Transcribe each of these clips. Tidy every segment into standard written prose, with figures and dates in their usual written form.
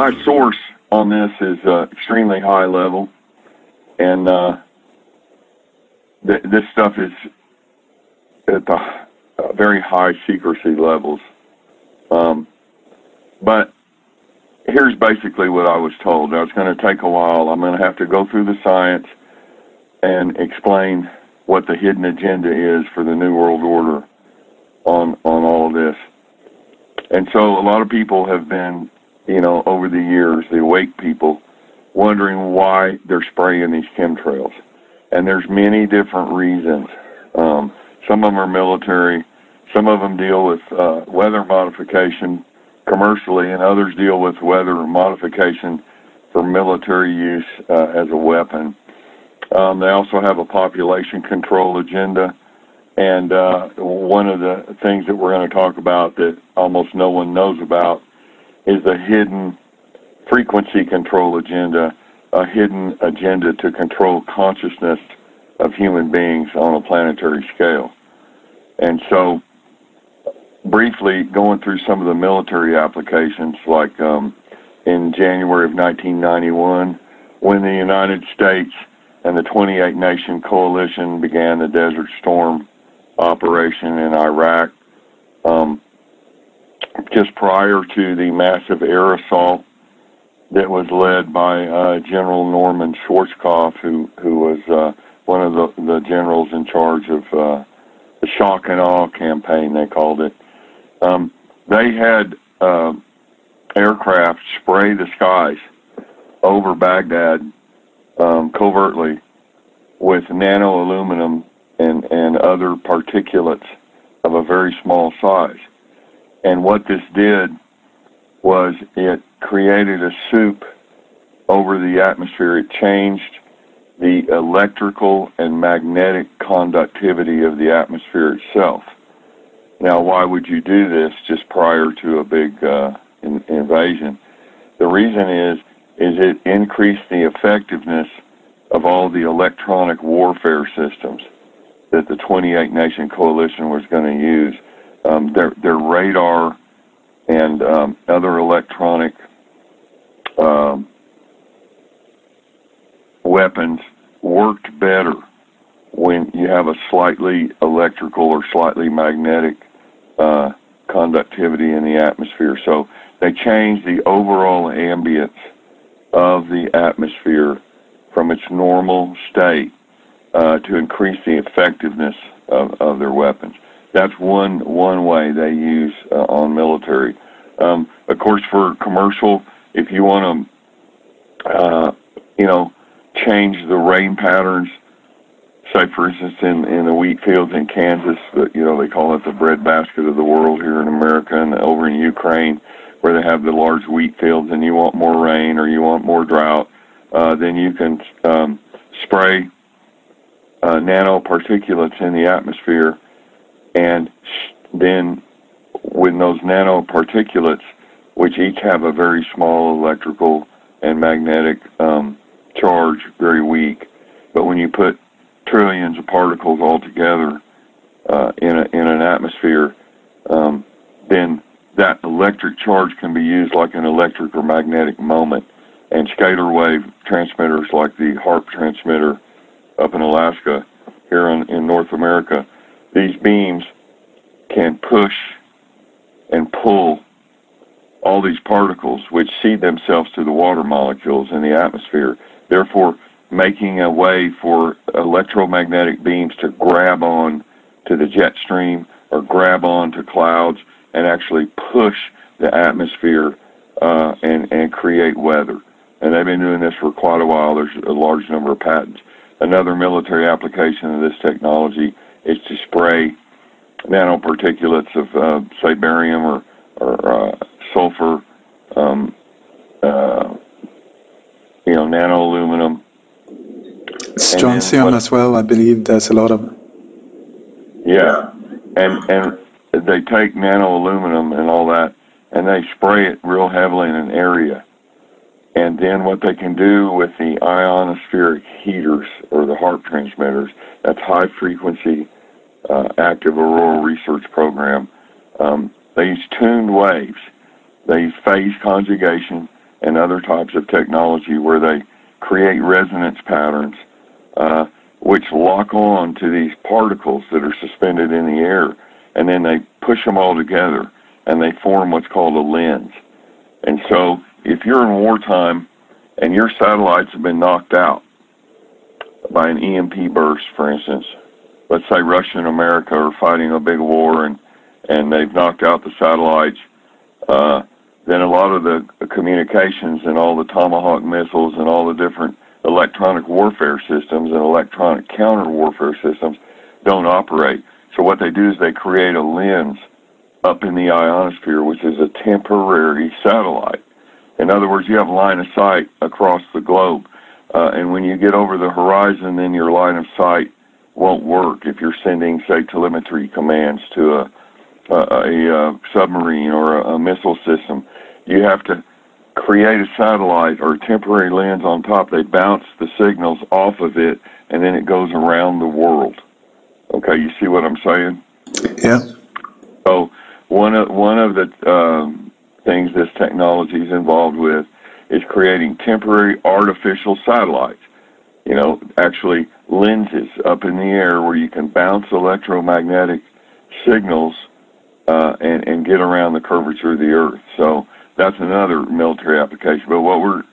my source on this is extremely high level, and this stuff is at the very high secrecy levels. But here's basically what I was told. Now, it's going to take a while. I'm going to have to go through the science and explain what the hidden agenda is for the New World Order on all of this. And so a lot of people have been, over the years, the awake people, wondering why they're spraying these chemtrails. And there's many different reasons. Some of them are military. Some of them deal with weather modification commercially, and others deal with weather modification for military use as a weapon. They also have a population control agenda. And one of the things that we're going to talk about that almost no one knows about is the hidden frequency control agenda, a hidden agenda to control consciousness of human beings on a planetary scale. And so, briefly, going through some of the military applications, like in January of 1991, when the United States and the 28-nation coalition began the Desert Storm operation in Iraq, just prior to the massive air assault that was led by General Norman Schwarzkopf, who was one of the generals in charge of the shock and awe campaign, they called it. They had aircraft spray the skies over Baghdad covertly with nano-aluminum and other particulates of a very small size. And what this did was it created a soup over the atmosphere. It changed the electrical and magnetic conductivity of the atmosphere itself. Now, why would you do this just prior to a big invasion? The reason is it increased the effectiveness of all the electronic warfare systems that the 28-nation coalition was going to use. Their radar and other electronic weapons worked better when you have a slightly electrical or slightly magnetic conductivity in the atmosphere. So they changed the overall ambience of the atmosphere from its normal state to increase the effectiveness of their weapons. That's one way they use on military. Of course, for commercial, if you want to, change the rain patterns, say, for instance, in the wheat fields in Kansas, they call it the breadbasket of the world here in America, and over in Ukraine, where they have the large wheat fields, and you want more rain or you want more drought, then you can spray nanoparticulates in the atmosphere, and then when those nanoparticulates, which each have a very small electrical and magnetic charge, very weak, but when you put trillions of particles all together in an atmosphere, then that electric charge can be used like an electric or magnetic moment. And scalar wave transmitters like the HARP transmitter up in Alaska, here in North America, these beams can push and pull all these particles, which seed themselves to the water molecules in the atmosphere, therefore making a way for electromagnetic beams to grab on to the jet stream or grab on to clouds and actually push the atmosphere and create weather. And they've been doing this for quite a while. There's a large number of patents. Another military application of this technology is to spray nanoparticulates of, say, barium or sulfur, nano-aluminum. Strontium as well, I believe there's a lot of. Yeah, and they take nano-aluminum and all that, and they spray it real heavily in an area. And then what they can do with the ionospheric heaters, or the HARP transmitters, that's high-frequency active auroral research program, they use tuned waves. They use phase conjugation, and other types of technology where they create resonance patterns which lock on to these particles that are suspended in the air, and then they push them all together, and they form what's called a lens. And so if you're in wartime and your satellites have been knocked out by an EMP burst, for instance, let's say Russia and America are fighting a big war and they've knocked out the satellites, then a lot of the communications and all the Tomahawk missiles and all the different electronic warfare systems and electronic counter warfare systems don't operate. So what they do is they create a lens up in the ionosphere, which is a temporary satellite. In other words, you have line of sight across the globe. And when you get over the horizon, then your line of sight won't work if you're sending, say, telemetry commands to a submarine or a missile system. You have to create a satellite or a temporary lens on top. They bounce the signals off of it, and then it goes around the world. Okay, you see what I'm saying? Yeah. So one of the things this technology is involved with is creating temporary artificial satellites. You know, actually lenses up in the air where you can bounce electromagnetic signals and get around the curvature of the Earth. So that's another military application. But what we're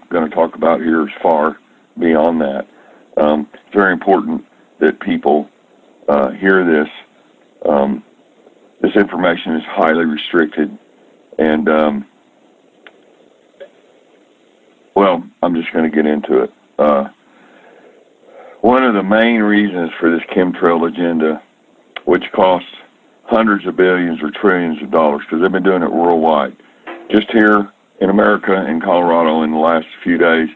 going to talk about here is far beyond that. It's very important that people hear this. This information is highly restricted, and well, I'm just going to get into it. One of the main reasons for this chemtrail agenda, which costs hundreds of billions or trillions of dollars, because they've been doing it worldwide. Just here in America, in Colorado, in the last few days,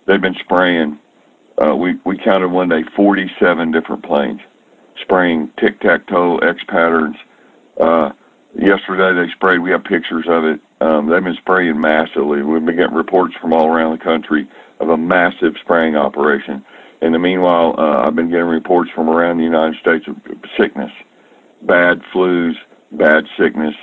they've been spraying. We counted one day 47 different planes spraying tic-tac-toe, X patterns. Yesterday they sprayed. We have pictures of it. They've been spraying massively. We've been getting reports from all around the country of a massive spraying operation. In the meanwhile, I've been getting reports from around the United States of sickness, bad flus, bad sickness.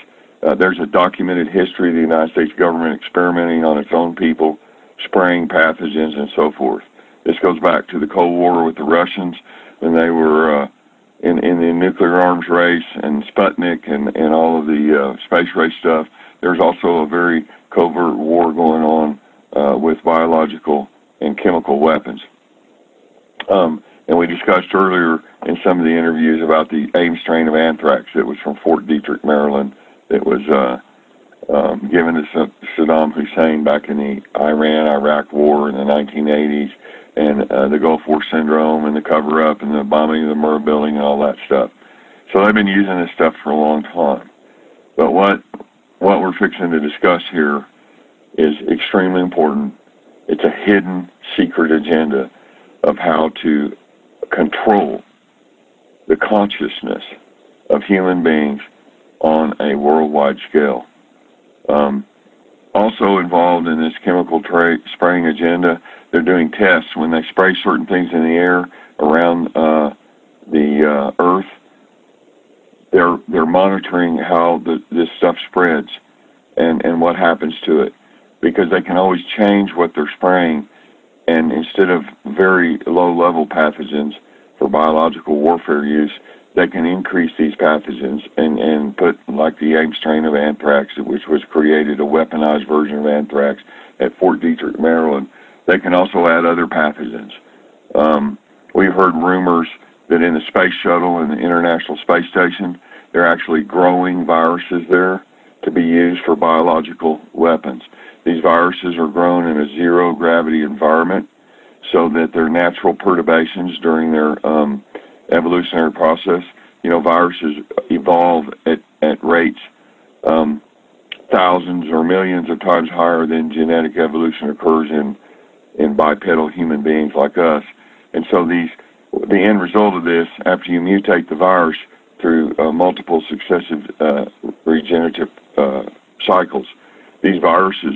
There's a documented history of the United States government experimenting on its own people, spraying pathogens and so forth. This goes back to the Cold War with the Russians when they were in the nuclear arms race and Sputnik and all of the space race stuff. There's also a very covert war going on with biological and chemical weapons. And we discussed earlier in some of the interviews about the AIM strain of anthrax that was from Fort Detrick, Maryland, that was given to Saddam Hussein back in the Iran-Iraq war in the 1980s, and the Gulf War syndrome and the cover-up and the bombing of the Murrah building and all that stuff. So they've been using this stuff for a long time. But what we're fixing to discuss here is extremely important. It's a hidden, secret agenda of how to control the consciousness of human beings on a worldwide scale. Also involved in this chemical spraying agenda, they're doing tests when they spray certain things in the air around the Earth. They're monitoring how this stuff spreads and what happens to it, because they can always change what they're spraying, and instead of very low-level pathogens for biological warfare use, they can increase these pathogens and put, like the AIM strain of anthrax, which was created, a weaponized version of anthrax at Fort Detrick, Maryland. They can also add other pathogens. We've heard rumors that in the space shuttle and the International Space Station, they're actually growing viruses there to be used for biological weapons. These viruses are grown in a zero-gravity environment so that they're natural perturbations during their evolutionary process. You know, viruses evolve at rates thousands or millions of times higher than genetic evolution occurs in bipedal human beings like us. And so the end result of this, after you mutate the virus through multiple successive regenerative cycles, these viruses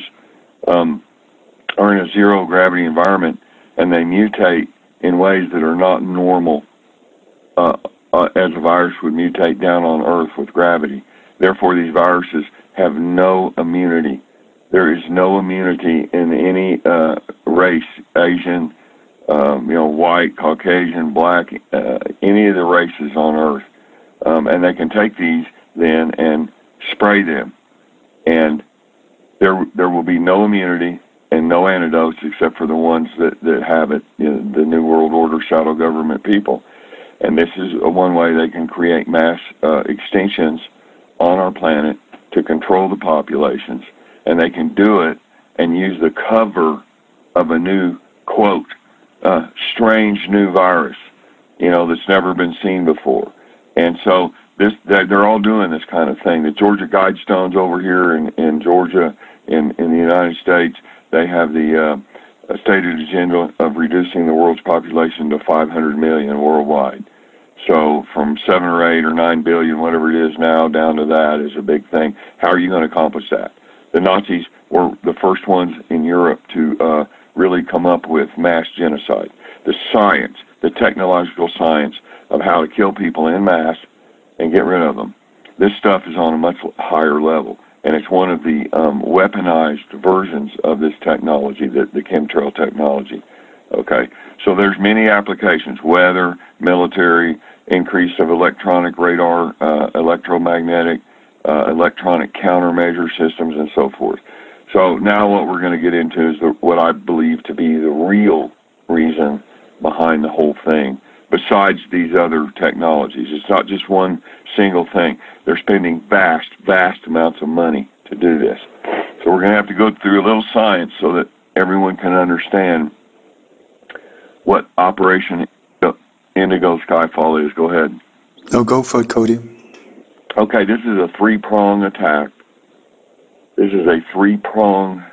are in a zero-gravity environment, and they mutate in ways that are not normal as a virus would mutate down on Earth with gravity. Therefore, these viruses have no immunity there is no immunity in any race, Asian, white, Caucasian, black, any of the races on Earth. And they can take these then and spray them. And there will be no immunity and no antidotes except for the ones that have it, the New World Order shadow government people. And this is one way they can create mass extinctions on our planet to control the populations. And they can do it and use the cover of a new, quote, strange new virus, that's never been seen before. And so they're all doing this kind of thing. The Georgia Guidestones over here in Georgia, in the United States, they have the stated agenda of reducing the world's population to 500 million worldwide. So from 7 or 8 or 9 billion, whatever it is now, down to that is a big thing. How are you going to accomplish that? The Nazis were the first ones in Europe to really come up with mass genocide. The science, the technological science of how to kill people en masse and get rid of them. This stuff is on a much higher level, and it's one of the weaponized versions of this technology, the chemtrail technology. Okay, so there's many applications: weather, military, increase of electronic radar, electromagnetic, electronic countermeasure systems, and so forth. So now what we're going to get into is what I believe to be the real reason behind the whole thing, besides these other technologies. It's not just one single thing. They're spending vast, vast amounts of money to do this. So we're going to have to go through a little science so that everyone can understand what Operation Indigo Skyfall is. Go ahead. No, go for it, Cody. Okay, this is a three-prong attack. This is a three-prong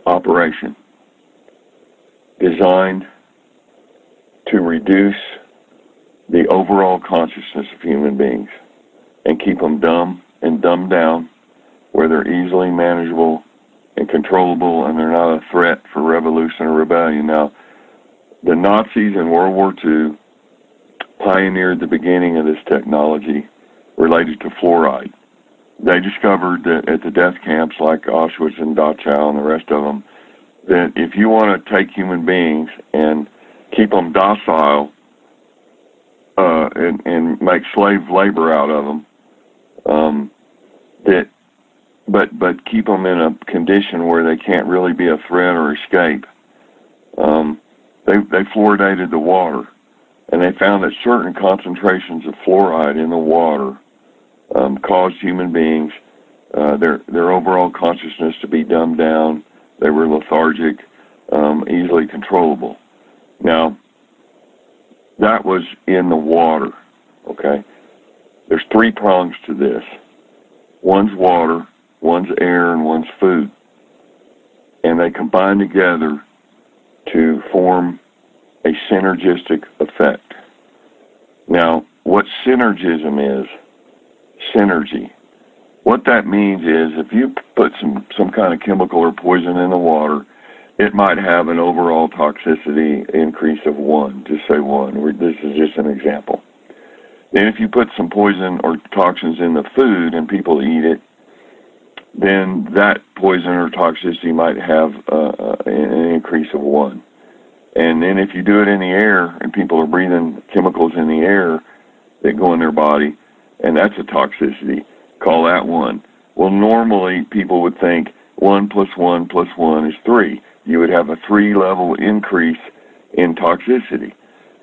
operation designed to reduce the overall consciousness of human beings and keep them dumb and dumbed down where they're easily manageable and controllable and they're not a threat for revolution or rebellion. Now, the Nazis in World War II pioneered the beginning of this technology related to fluoride. They discovered that at the death camps like Auschwitz and Dachau and the rest of them, that if you want to take human beings and keep them docile and make slave labor out of them, but keep them in a condition where they can't really be a threat or escape, they fluoridated the water, and they found that certain concentrations of fluoride in the water caused human beings, their overall consciousness to be dumbed down. They were lethargic, easily controllable. Now, that was in the water, okay? There's three prongs to this. One's water, one's air, and one's food. And they combine together to form a synergistic effect. Now, what synergism is, synergy. What that means is if you put some kind of chemical or poison in the water, it might have an overall toxicity increase of 1, just say 1. This is just an example. Then if you put some poison or toxins in the food and people eat it, then that poison or toxicity might have an increase of 1. And then if you do it in the air and people are breathing chemicals in the air that go in their body, and that's a toxicity, call that 1. Well, normally people would think 1 plus 1 plus 1 is 3. You would have a 3-level increase in toxicity.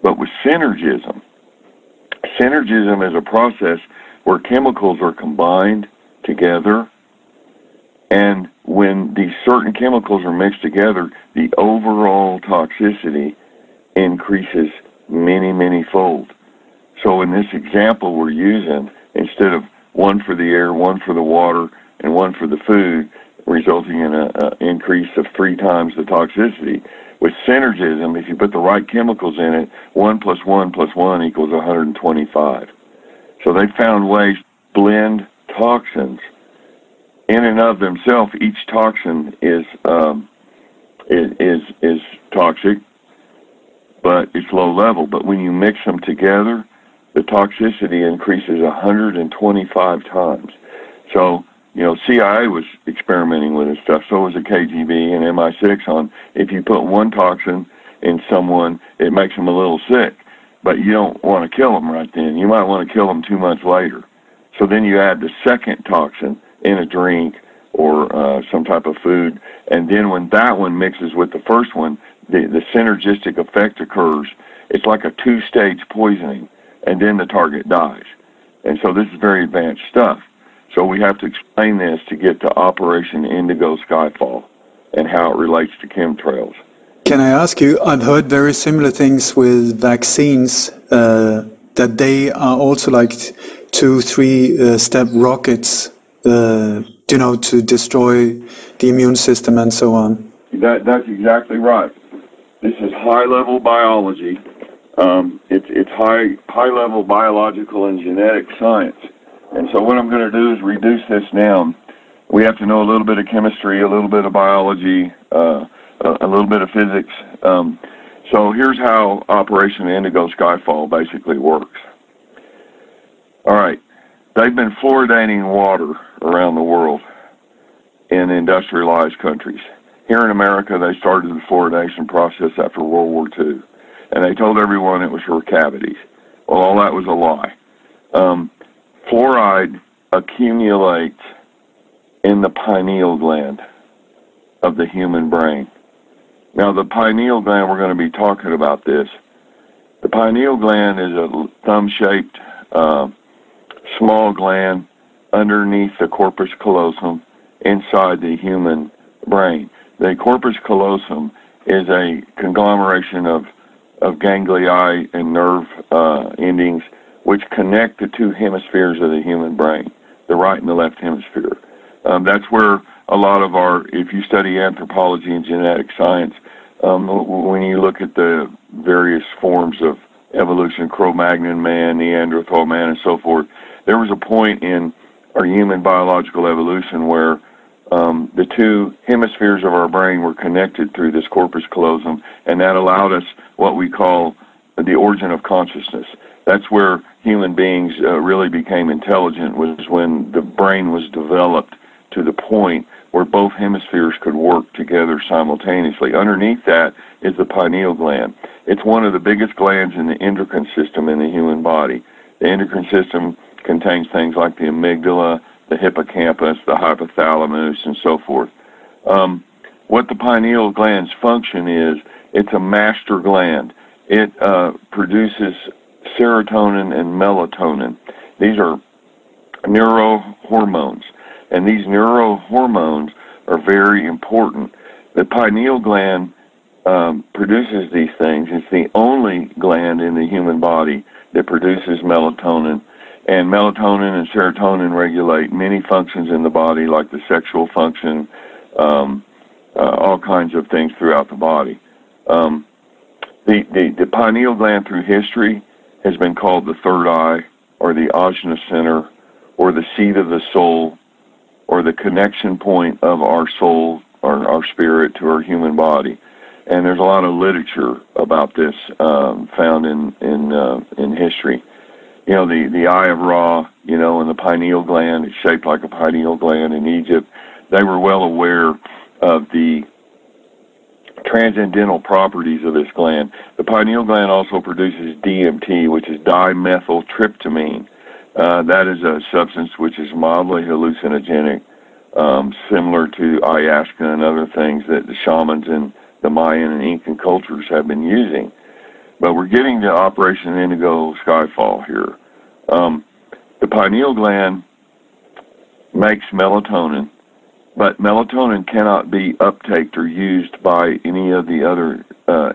But with synergism is a process where chemicals are combined together, and when these certain chemicals are mixed together, the overall toxicity increases many, many fold. So in this example we're using, instead of 1 for the air, 1 for the water, and 1 for the food, resulting in an increase of 3 times the toxicity. With synergism, if you put the right chemicals in it, 1 plus 1 plus 1 equals 125. So they found ways to blend toxins. In and of themselves, each toxin is toxic, but it's low level. But when you mix them together, the toxicity increases 125 times. So CIA was experimenting with this stuff. So was the KGB and MI6 on if you put one toxin in someone, it makes them a little sick. But you don't want to kill them right then. You might want to kill them 2 months later. So then you add the second toxin in a drink or some type of food, and then when that one mixes with the first one, the synergistic effect occurs. It's like a 2-stage poisoning, and then the target dies. And so this is very advanced stuff. So we have to explain this to get to Operation Indigo Skyfall and how it relates to chemtrails. Can I ask you, I've heard very similar things with vaccines, that they are also like 2-3 step rockets, to destroy the immune system and so on. That's exactly right. This is high-level biology. It's high-level biological and genetic science. And so what I'm going to do is reduce this down. We have to know a little bit of chemistry, a little bit of biology, a little bit of physics. So here's how Operation Indigo Skyfall basically works. All right. They've been fluoridating water around the world in industrialized countries. Here in America, they started the fluoridation process after World War II, and they told everyone it was for cavities. Well, all that was a lie. Fluoride accumulates in the pineal gland of the human brain. Now, the pineal gland, we're going to be talking about this. The pineal gland is a thumb-shaped small gland underneath the corpus callosum inside the human brain. The corpus callosum is a conglomeration of ganglia and nerve endings which connect the two hemispheres of the human brain, the right and the left hemisphere. That's where a lot of if you study anthropology and genetic science, when you look at the various forms of evolution, Cro-Magnon man, Neanderthal man, and so forth, there was a point in our human biological evolution where the two hemispheres of our brain were connected through this corpus callosum, and that allowed us what we call the origin of consciousness. That's where human beings really became intelligent, was when the brain was developed to the point where both hemispheres could work together simultaneously. Underneath that is the pineal gland. It's one of the biggest glands in the endocrine system in the human body. The endocrine system contains things like the amygdala, the hippocampus, the hypothalamus, and so forth. What the pineal gland's function is, it's a master gland. It produces serotonin and melatonin. These are neurohormones, and these neurohormones are very important. The pineal gland produces these things. It's the only gland in the human body that produces melatonin. And melatonin and serotonin regulate many functions in the body, like the sexual function, all kinds of things throughout the body. The pineal gland through history has been called the third eye, or the ajna center, or the seat of the soul, or the connection point of our soul, or our spirit, to our human body. And there's a lot of literature about this found in history. The Eye of Ra, and the pineal gland is shaped like a pineal gland in Egypt. They were well aware of the transcendental properties of this gland. The pineal gland also produces DMT, which is dimethyltryptamine. That is a substance which is mildly hallucinogenic, similar to ayahuasca and other things that the shamans in the Mayan and Incan cultures have been using. But we're getting to Operation Indigo Skyfall here. The pineal gland makes melatonin, but melatonin cannot be uptaked or used by any of the other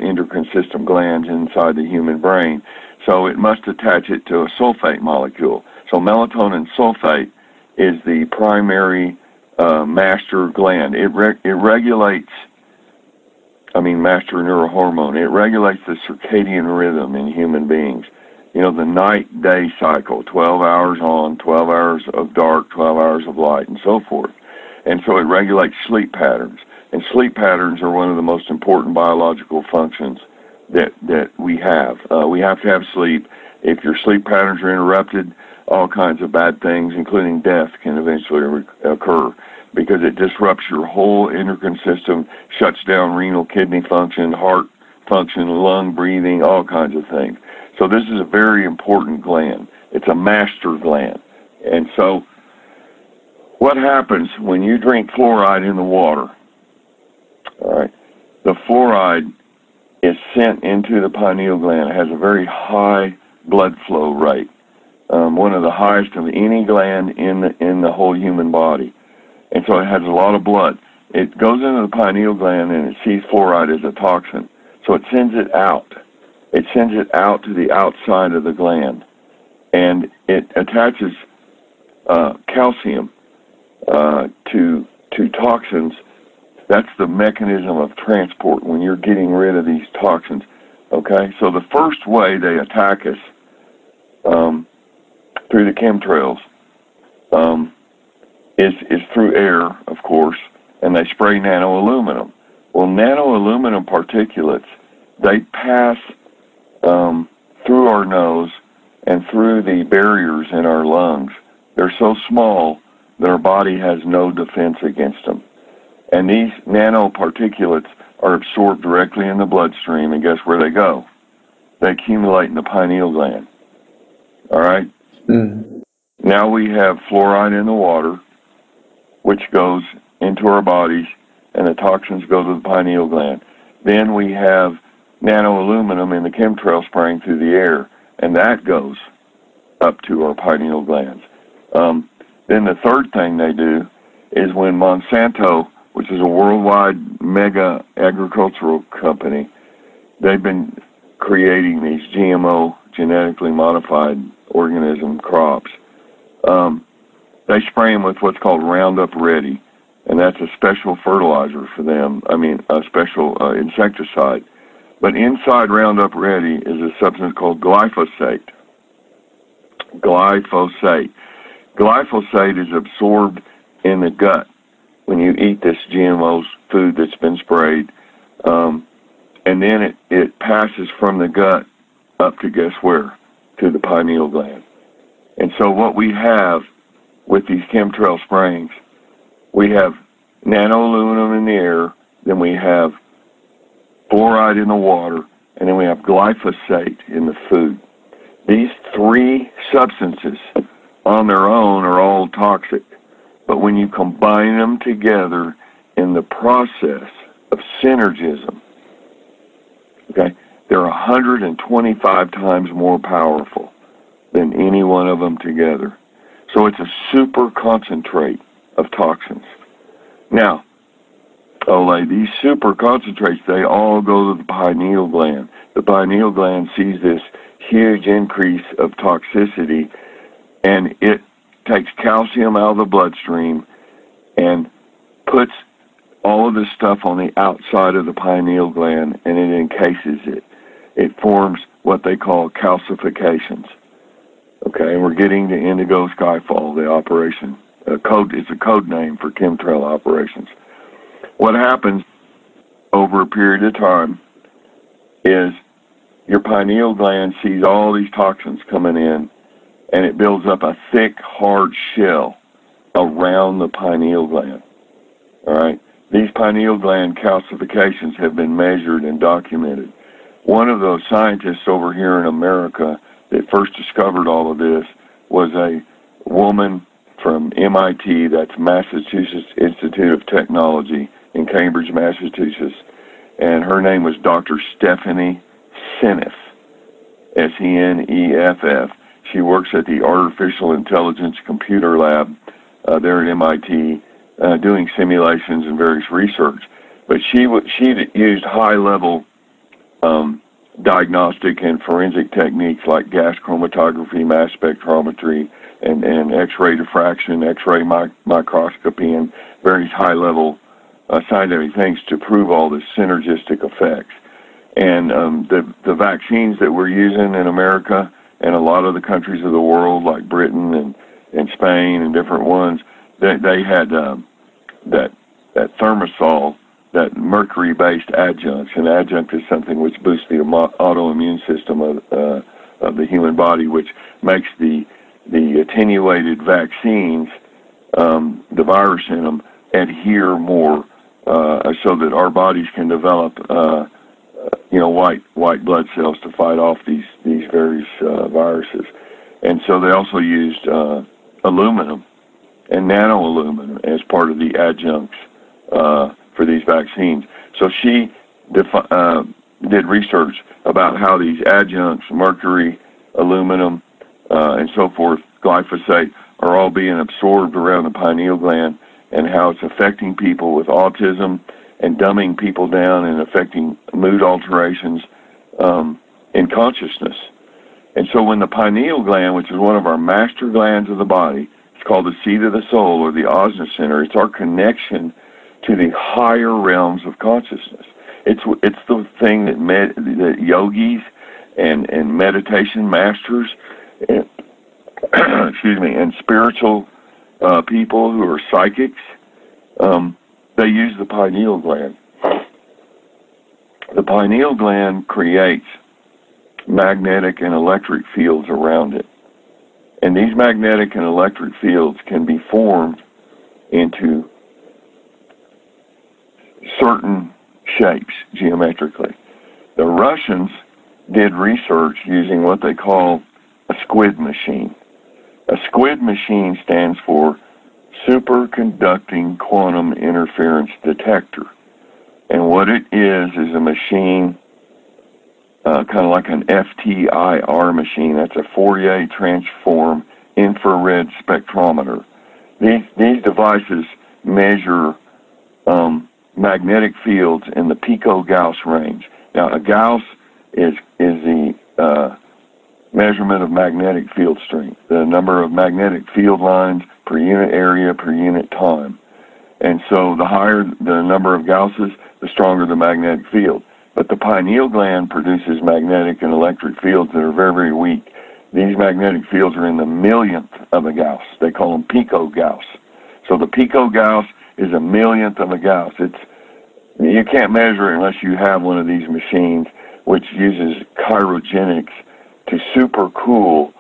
endocrine system glands inside the human brain, so it must attach it to a sulfate molecule. So melatonin sulfate is the primary master gland. It regulates, master neurohormone. It regulates the circadian rhythm in human beings. The night-day cycle, 12 hours on, 12 hours of dark, 12 hours of light, and so forth. And so it regulates sleep patterns. And sleep patterns are one of the most important biological functions that we have. We have to have sleep. If your sleep patterns are interrupted, all kinds of bad things, including death, can eventually occur because it disrupts your whole endocrine system, shuts down renal, kidney function, heart function, lung breathing, all kinds of things. So this is a very important gland. It's a master gland. And so what happens when you drink fluoride in the water? All right, the fluoride is sent into the pineal gland. It has a very high blood flow rate, one of the highest of any gland in the whole human body. And so it has a lot of blood. It goes into the pineal gland and it sees fluoride as a toxin. So it sends it out. It sends it out to the outside of the gland. And it attaches calcium to toxins. That's the mechanism of transport when you're getting rid of these toxins. Okay? So the first way they attack us through the chemtrails is through air, of course, and they spray nano-aluminum. Well, nano-aluminum particulates, they pass through our nose and through the barriers in our lungs. They're so small that our body has no defense against them. And these nanoparticulates are absorbed directly in the bloodstream, and guess where they go? They accumulate in the pineal gland. All right? Mm. Now we have fluoride in the water, which goes into our bodies, and the toxins go to the pineal gland. Then we have nano-aluminum in the chemtrail spraying through the air, and that goes up to our pineal glands. Then the third thing they do is when Monsanto, which is a worldwide mega agricultural company, they've been creating these GMO, genetically modified organism crops. They spray them with what's called Roundup Ready, and that's a special fertilizer for them, a special insecticide. But inside Roundup Ready is a substance called glyphosate. Glyphosate. Glyphosate is absorbed in the gut when you eat this GMO food that's been sprayed, and then it passes from the gut up to guess where? To the pineal gland. And so what we have with these chemtrail sprayings, we have nano-aluminum in the air, then we have fluoride in the water, and then we have glyphosate in the food. These three substances on their own are all toxic, but when you combine them together in the process of synergism, okay, they're 125 times more powerful than any one of them together. So it's a super concentrate of toxins. Now, Ole, these super concentrates, they all go to the pineal gland. The pineal gland sees this huge increase of toxicity, and it takes calcium out of the bloodstream and puts all of this stuff on the outside of the pineal gland, and it encases it. It forms what they call calcifications. Okay, and we're getting to Indigo Skyfall, the operation. It's a code name for chemtrail operations. What happens over a period of time is your pineal gland sees all these toxins coming in, and it builds up a thick, hard shell around the pineal gland. All right? These pineal gland calcifications have been measured and documented. One of those scientists over here in America that first discovered all of this was a woman from MIT, that's Massachusetts Institute of Technology in Cambridge, Massachusetts, and her name was Dr. Stephanie Seneff, S-E-N-E-F-F. She works at the Artificial Intelligence Computer Lab there at MIT, doing simulations and various research. But she used high-level diagnostic and forensic techniques like gas chromatography, mass spectrometry, and X-ray diffraction, X-ray microscopy, and various high-level scientific things to prove all the synergistic effects. And the vaccines that we're using in America and a lot of the countries of the world, like Britain and Spain and different ones, they had that thimerosal, that mercury-based adjunct. An adjunct is something which boosts the autoimmune system of the human body, which makes the the attenuated vaccines, the virus in them, adhere more, so that our bodies can develop, white blood cells to fight off these various viruses. And so they also used aluminum and nano-aluminum as part of the adjuncts for these vaccines. So she did research about how these adjuncts, mercury, aluminum, and so forth, glyphosate, are all being absorbed around the pineal gland, and how it's affecting people with autism and dumbing people down and affecting mood alterations in consciousness. And so when the pineal gland, which is one of our master glands of the body, it's called the seat of the soul, or the Ajna center, it's our connection to the higher realms of consciousness. It's the thing that yogis and meditation masters and, and spiritual people who are psychics, they use the pineal gland. The pineal gland creates magnetic and electric fields around it. And these magnetic and electric fields can be formed into certain shapes geometrically. The Russians did research using what they call a squid machine. A squid machine stands for Superconducting Quantum Interference Detector. And what it is a machine, kind of like an FTIR machine. That's a Fourier transform infrared spectrometer. These devices measure magnetic fields in the pico-Gauss range. Now, a Gauss is the measurement of magnetic field strength, the number of magnetic field lines per unit area per unit time. And so the higher the number of Gausses, the stronger the magnetic field. But the pineal gland produces magnetic and electric fields that are very, very weak. These magnetic fields are in the millionth of a Gauss. They call them pico-Gauss. So the pico-Gauss is a millionth of a Gauss. You can't measure it unless you have one of these machines, which uses cryogenics to super cool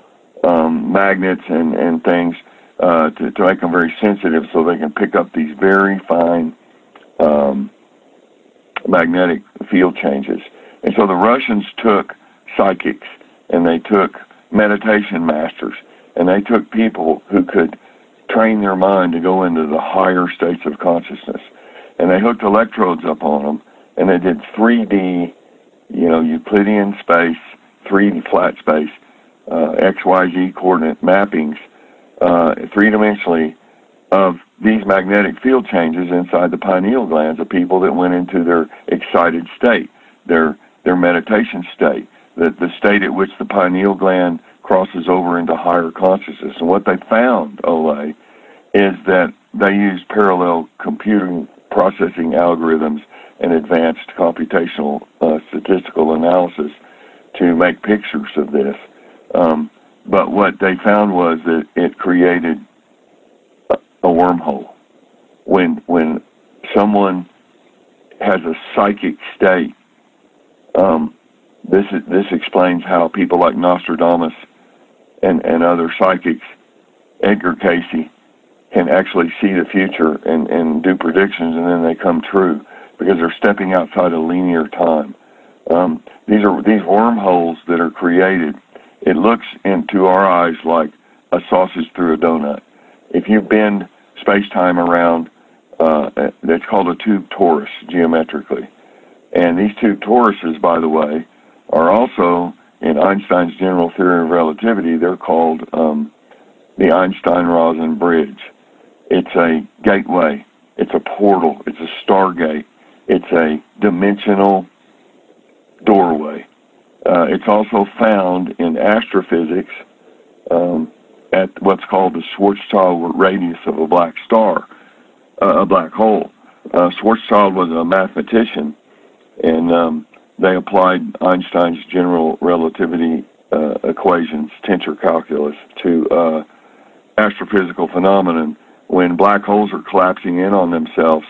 magnets and things to make them very sensitive, so they can pick up these very fine magnetic field changes. And so the Russians took psychics, and they took meditation masters, and they took people who could train their mind to go into the higher states of consciousness. And they hooked electrodes up on them, and they did 3D, Euclidean space, 3D flat space, XYZ coordinate mappings, three-dimensionally, of these magnetic field changes inside the pineal glands of people that went into their excited state, their meditation state, the state at which the pineal gland crosses over into higher consciousness. And what they found, Ole, is that they used parallel computing processing algorithms and advanced computational statistical analysis to make pictures of this. But what they found was that it created a wormhole. When someone has a psychic state, this explains how people like Nostradamus and other psychics, Edgar Cayce, can actually see the future and do predictions, and then they come true because they're stepping outside of linear time. These wormholes that are created. It looks into our eyes like a sausage through a donut. If you bend space-time around, it's called a tube torus geometrically. And these tube toruses, by the way, are also, in Einstein's general theory of relativity, they're called the Einstein-Rosen Bridge. It's a gateway. It's a portal. It's a stargate. It's a dimensional doorway. It's also found in astrophysics at what's called the Schwarzschild radius of a black star, a black hole. Schwarzschild was a mathematician, and they applied Einstein's general relativity equations, tensor calculus, to astrophysical phenomenon. When black holes are collapsing in on themselves,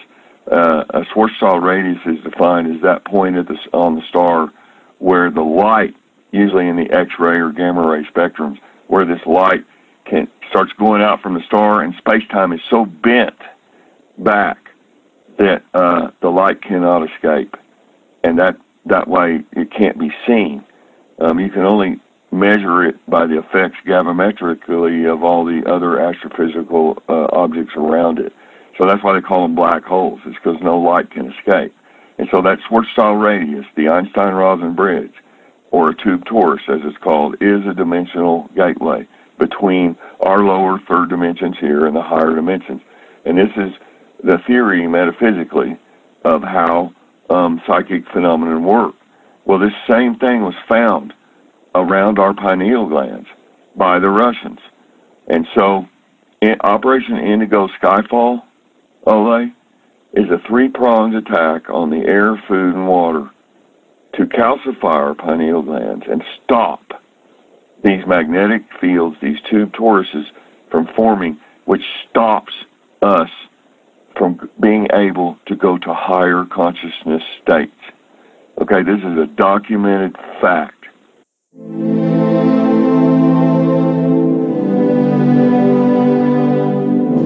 a Schwarzschild radius is defined as that point on the star where the light, usually in the X-ray or gamma ray spectrums, where this light starts going out from the star, and space-time is so bent back that the light cannot escape, and that way it can't be seen. You can only measure it by the effects gravimetrically of all the other astrophysical objects around it. So that's why they call them black holes. It's because no light can escape. And so that Schwarzschild radius, the Einstein-Rosen Bridge, or a tube torus as it's called, is a dimensional gateway between our lower third dimensions here and the higher dimensions. And this is the theory metaphysically of how psychic phenomena work. Well, this same thing was found around our pineal glands by the Russians. And so Operation Indigo Skyfall, Ole, is a three-pronged attack on the air, food, and water to calcify our pineal glands and stop these magnetic fields, these tube toruses, from forming, which stops us from being able to go to higher consciousness states. Okay, this is a documented fact.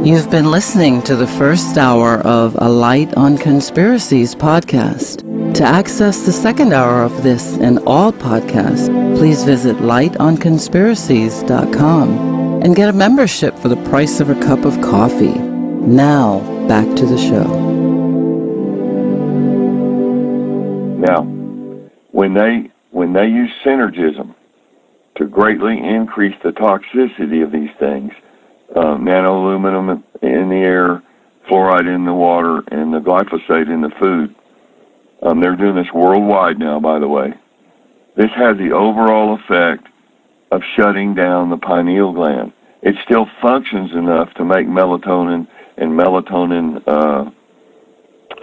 You've been listening to the first hour of A Light on Conspiracies podcast. To access the second hour of this and all podcasts, please visit lightonconspiracies.com and get a membership for the price of a cup of coffee. Now, back to the show. Now, when they use synergism to greatly increase the toxicity of these things, nanoaluminum in the air, fluoride in the water, and the glyphosate in the food. They're doing this worldwide now, by the way. This has the overall effect of shutting down the pineal gland. It still functions enough to make melatonin and melatonin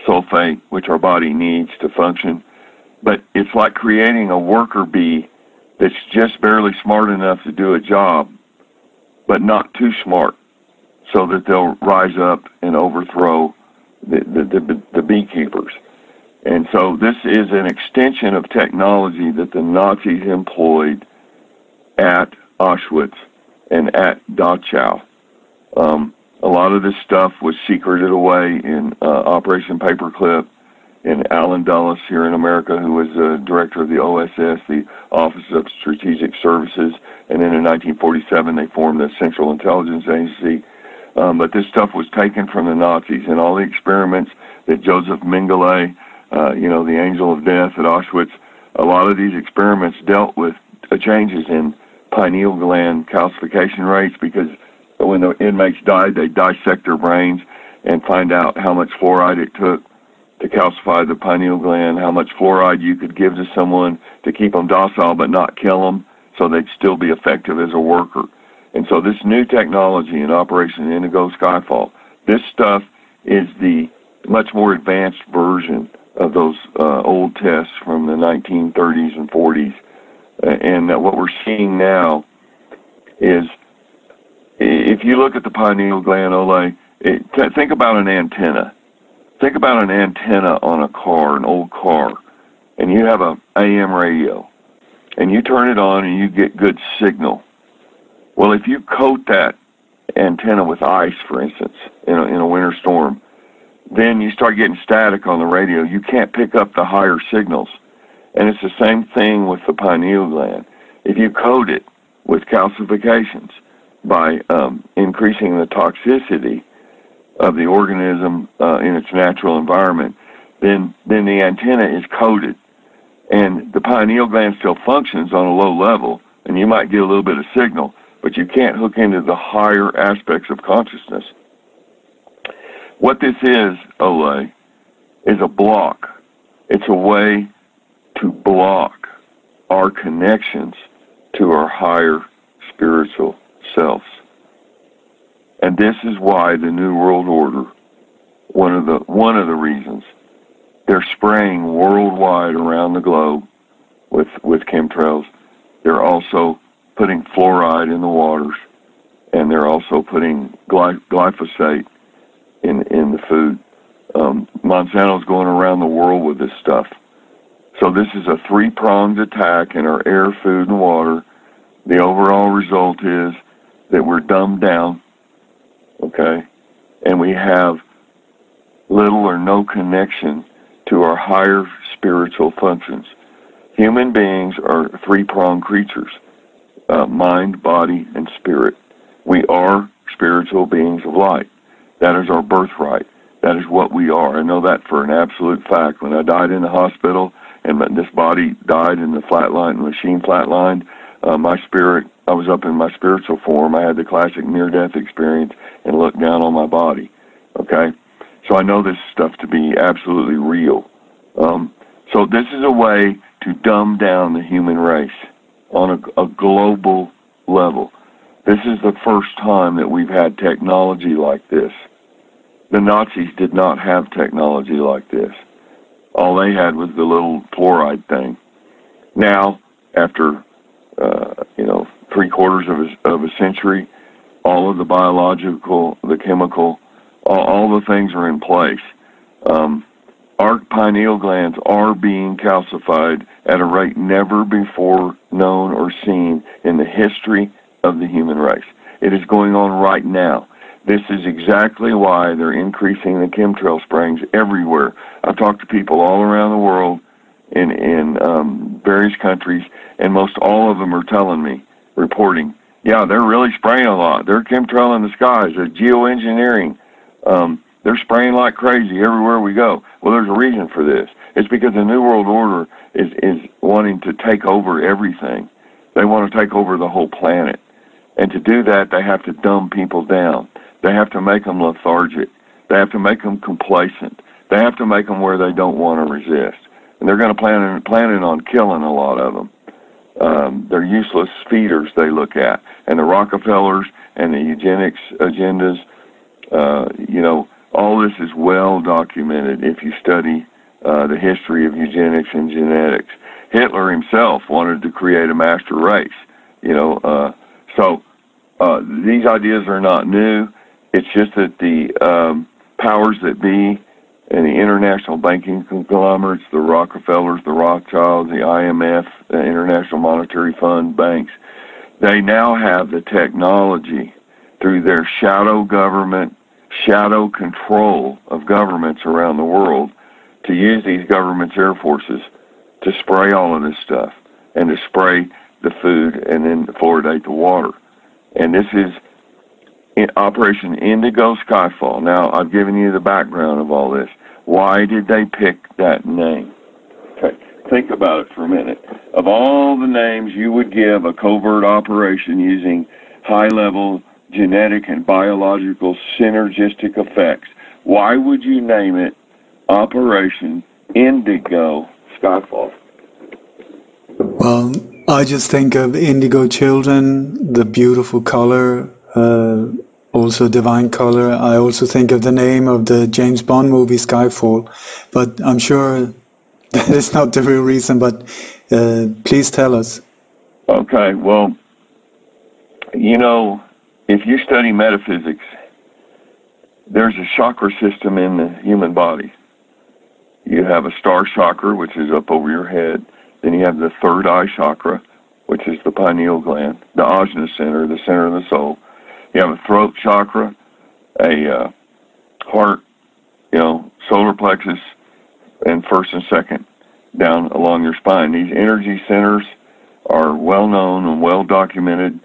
sulfate, which our body needs to function. But it's like creating a worker bee that's just barely smart enough to do a job, but not too smart, so that they'll rise up and overthrow the beekeepers. And so this is an extension of technology that the Nazis employed at Auschwitz and at Dachau. A lot of this stuff was secreted away in Operation Paperclip, and Alan Dulles here in America, who was director of the OSS, the Office of Strategic Services, and then in 1947 they formed the Central Intelligence Agency. But this stuff was taken from the Nazis, and all the experiments that Joseph Mengele, the angel of death at Auschwitz, a lot of these experiments dealt with changes in pineal gland calcification rates, because when the inmates died, they dissect their brains and find out how much fluoride it took to calcify the pineal gland, how much fluoride you could give to someone to keep them docile but not kill them, so they'd still be effective as a worker. And so this new technology in Operation Indigo Skyfall, this stuff is the much more advanced version of those old tests from the 1930s and 40s. And what we're seeing now is, if you look at the pineal gland, Ole, think about an antenna. Think about an antenna on a car, an old car, and you have a AM radio, and you turn it on and you get good signal. Well, if you coat that antenna with ice, for instance, in a winter storm, then you start getting static on the radio. You can't pick up the higher signals. And it's the same thing with the pineal gland. If you coat it with calcifications by increasing the toxicity of the organism in its natural environment, then the antenna is coated. And the pineal gland still functions on a low level, and you might get a little bit of signal, but you can't hook into the higher aspects of consciousness. What this is, Ole, is a block. It's a way to block our connections to our higher spiritual selves. And this is why the New World Order, one of the reasons, they're spraying worldwide around the globe with chemtrails. They're also putting fluoride in the waters, and they're also putting glyphosate in the food. Monsanto's going around the world with this stuff. So this is a three-pronged attack in our air, food, and water. The overall result is that we're dumbed down, okay, and we have little or no connection to our higher spiritual functions. Human beings are three-pronged creatures, mind, body, and spirit. We are spiritual beings of light. That is our birthright. That is what we are. I know that for an absolute fact. When I died in the hospital and this body died in the machine flatlined, my spirit, I was up in my spiritual form. I had the classic near-death experience and looked down on my body, okay? So I know this stuff to be absolutely real. So this is a way to dumb down the human race on a global level. This is the first time that we've had technology like this. The Nazis did not have technology like this. All they had was the little fluoride thing. Now, after, three-quarters of a century, all of the biological, the chemical, all the things are in place. Our pineal glands are being calcified at a rate never before known or seen in the history of the human race. It is going on right now. This is exactly why they're increasing the chemtrail sprayings everywhere. I've talked to people all around the world in various countries, and most all of them are telling me, reporting, yeah, they're really spraying a lot. They're chemtrailing the skies. They're geoengineering. They're spraying like crazy everywhere we go. Well, there's a reason for this. It's because the New World Order is wanting to take over everything. They want to take over the whole planet. And to do that, they have to dumb people down. They have to make them lethargic. They have to make them complacent. They have to make them where they don't want to resist. And they're going to planning on killing a lot of them. They're useless feeders they look at. And the Rockefellers and the eugenics agendas, all this is well documented if you study the history of eugenics and genetics. Hitler himself wanted to create a master race, so these ideas are not new. It's just that the powers that be and the international banking conglomerates, the Rockefellers, the Rothschilds, the IMF, the International Monetary Fund banks, they now have the technology through their shadow government, shadow control of governments around the world to use these governments' air forces to spray all of this stuff and to spray the food and then fluoridate the water. And this is Operation Indigo Skyfall. Now, I've given you the background of all this. Why did they pick that name? Okay, think about it for a minute. Of all the names you would give a covert operation using high-level genetic and biological synergistic effects, why would you name it Operation Indigo Skyfall? Well, I just think of indigo children, the beautiful color, also divine color. I also think of the name of the James Bond movie Skyfall, but I'm sure that is not the real reason, but please tell us. Okay, well, if you study metaphysics, there's a chakra system in the human body. You have a star chakra, which is up over your head. Then you have the third eye chakra, which is the pineal gland, the ajna center, the center of the soul. You have a throat chakra, a heart, solar plexus, and first and second down along your spine. These energy centers are well known and well documented.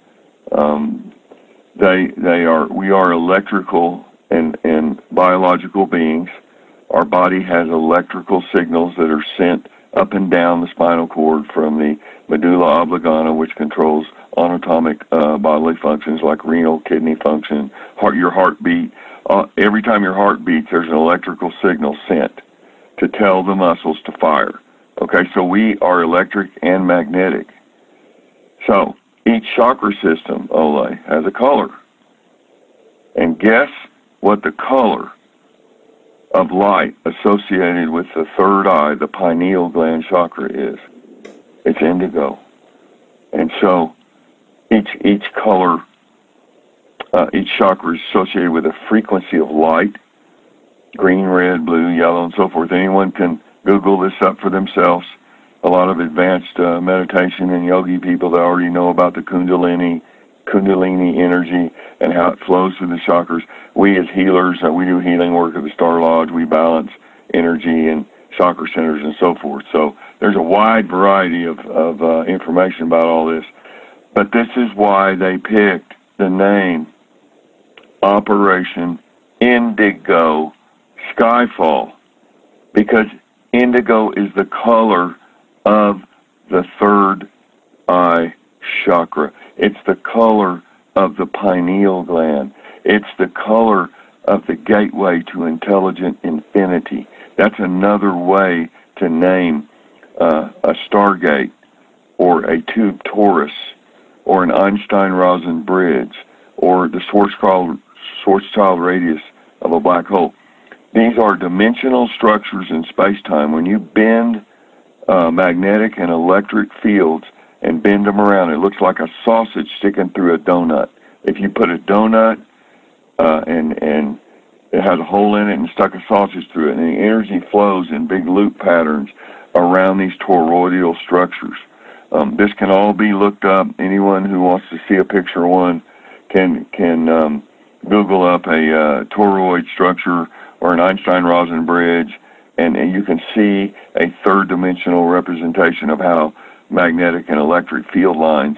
We are electrical and biological beings. Our body has electrical signals that are sent up and down the spinal cord from the medulla oblongata, which controls anatomic bodily functions like renal, kidney function, your heartbeat. Every time your heart beats, there's an electrical signal sent to tell the muscles to fire. Okay, so we are electric and magnetic. So each chakra system, Ole, has a color. And guess what the color of light associated with the third eye, the pineal gland chakra, is? It's indigo. And so each color, each chakra is associated with a frequency of light, green, red, blue, yellow, and so forth. Anyone can Google this up for themselves. A lot of advanced meditation and yogi people that already know about the Kundalini Kundalini energy and how it flows through the chakras. We as healers, we do healing work at the Star Lodge. We balance energy and chakra centers and so forth. So there's a wide variety of information about all this. But this is why they picked the name Operation Indigo Skyfall, because indigo is the color of the third eye chakra. It's the color of the pineal gland. It's the color of the gateway to intelligent infinity. That's another way to name a Stargate or a tube torus or an Einstein-Rosen Bridge or the Schwarzschild radius of a black hole. These are dimensional structures in space-time. When you bend magnetic and electric fields and bend them around, it looks like a sausage sticking through a donut. If you put a donut and it has a hole in it and stuck a sausage through it, and the energy flows in big loop patterns around these toroidal structures. This can all be looked up. Anyone who wants to see a picture of one can Google up a toroid structure or an Einstein-Rosen Bridge, and you can see a third-dimensional representation of how magnetic and electric field lines,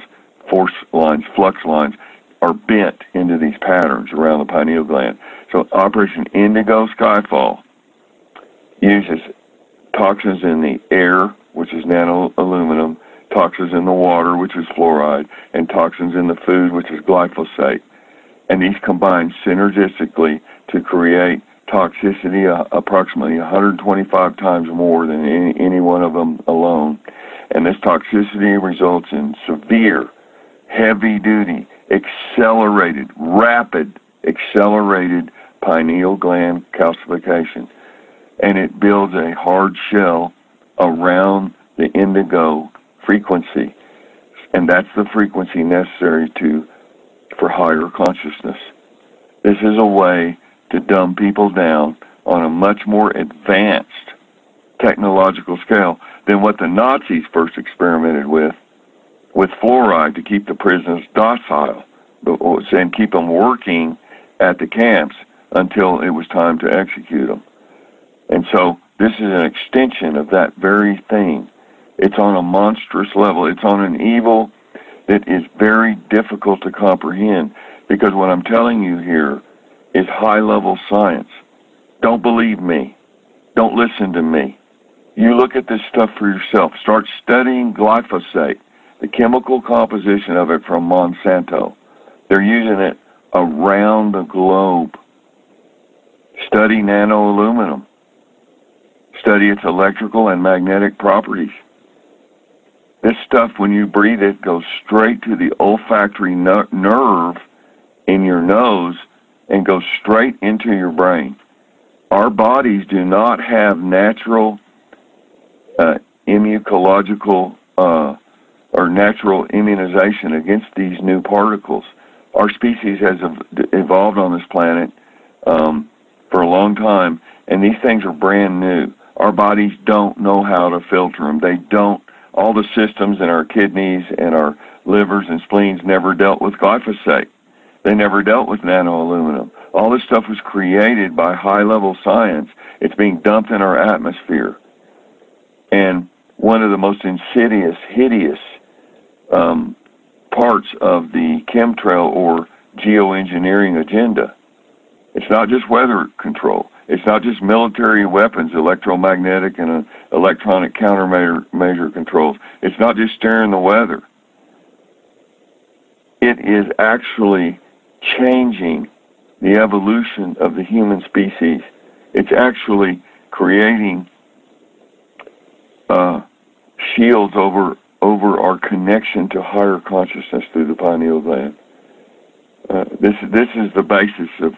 force lines, flux lines are bent into these patterns around the pineal gland. So Operation Indigo Skyfall uses toxins in the air, which is nano-aluminum, toxins in the water, which is fluoride, and toxins in the food, which is glyphosate. And these combine synergistically to create toxicity approximately 125 times more than any one of them alone. And this toxicity results in severe, heavy-duty, accelerated, rapid, accelerated pineal gland calcification. And it builds a hard shell around the indigo frequency. And that's the frequency necessary for higher consciousness. This is a way to dumb people down on a much more advanced technological scale than what the Nazis first experimented with fluoride to keep the prisoners docile and keep them working at the camps until it was time to execute them. And so this is an extension of that very thing. It's on a monstrous level. It's on an evil that is very difficult to comprehend, because what I'm telling you here is high-level science. Don't believe me. Don't listen to me. You look at this stuff for yourself. Start studying glyphosate, the chemical composition of it from Monsanto. They're using it around the globe. Study nano-aluminum. Study its electrical and magnetic properties. This stuff, when you breathe it, goes straight to the olfactory nerve in your nose and goes straight into your brain. Our bodies do not have natural immunological or natural immunization against these new particles. Our species has evolved on this planet for a long time, and these things are brand new. Our bodies don't know how to filter them. They don't. All the systems in our kidneys and our livers and spleens never dealt with glyphosate. They never dealt with nano-aluminum. All this stuff was created by high-level science. It's being dumped in our atmosphere. And one of the most insidious, hideous parts of the chemtrail or geoengineering agenda, it's not just weather control. It's not just military weapons, electromagnetic and electronic countermeasure controls. It's not just steering the weather. It is actually changing the evolution of the human species. It's actually creating shields over our connection to higher consciousness through the pineal gland. This is the basis of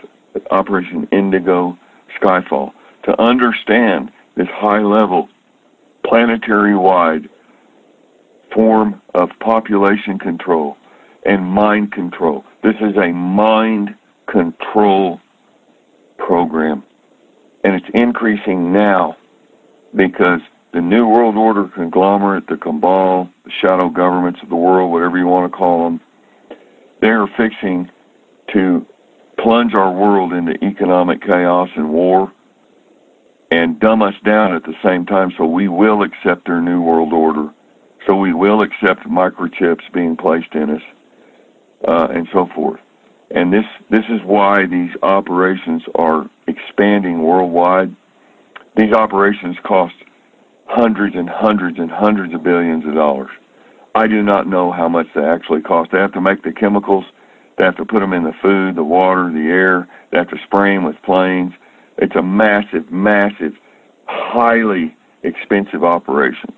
Operation Indigo Skyfall, to understand this high-level, planetary-wide form of population control and mind control. This is a mind control program, and it's increasing now because the New World Order conglomerate, the cabal, the shadow governments of the world, whatever you want to call them, They are fixing to plunge our world into economic chaos and war and dumb us down at the same time, so we will accept their new world order, so we will accept microchips being placed in us, and so forth. And this is why these operations are expanding worldwide. These operations cost hundreds and hundreds and hundreds of billions of dollars. I do not know how much they actually cost. They have to make the chemicals. They have to put them in the food, the water, the air. They have to spray them with planes. It's a massive, massive, highly expensive operation.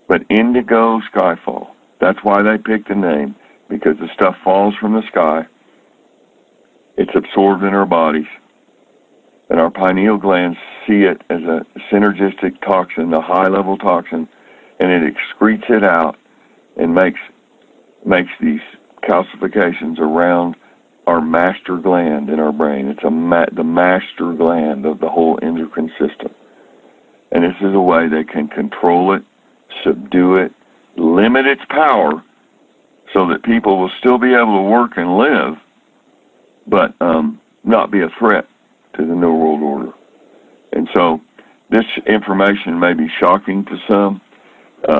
But Indigo Skyfall, that's why they picked the name, because the stuff falls from the sky. It's absorbed in our bodies. And our pineal glands see it as a synergistic toxin, a high-level toxin, and it excretes it out and makes these calcifications around our master gland in our brain. It's the master gland of the whole endocrine system. And this is a way they can control it, subdue it, limit its power so that people will still be able to work and live, but not be a threat to the New World Order. And so this information may be shocking to some.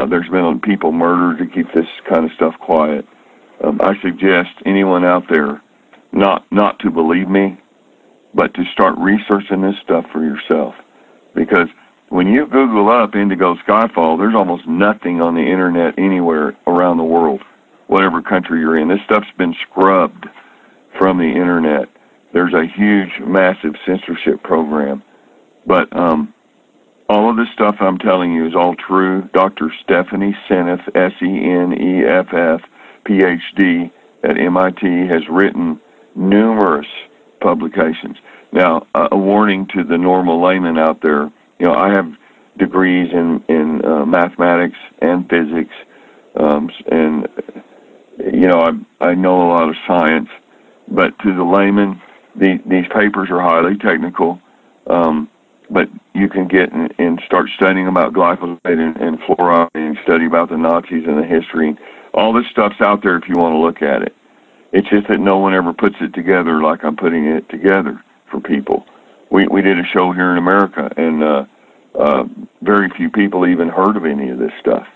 There's been people murdered to keep this kind of stuff quiet. I suggest anyone out there not to believe me, but to start researching this stuff for yourself. Because when you Google up Indigo Skyfall, there's almost nothing on the internet anywhere around the world, whatever country you're in. This stuff's been scrubbed from the internet. There's a huge, massive censorship program. But all of this stuff I'm telling you is all true. Dr. Stephanie Seneff, Seneff, PhD at MIT, has written numerous publications. Now, a warning to the normal layman out there, I have degrees in mathematics and physics, and, I know a lot of science, but to the layman, these papers are highly technical, but you can get and start studying about glyphosate and fluoride and study about the Nazis and the history. All this stuff's out there if you want to look at it. It's just that no one ever puts it together like I'm putting it together for people. We did a show here in America, and very few people even heard of any of this stuff.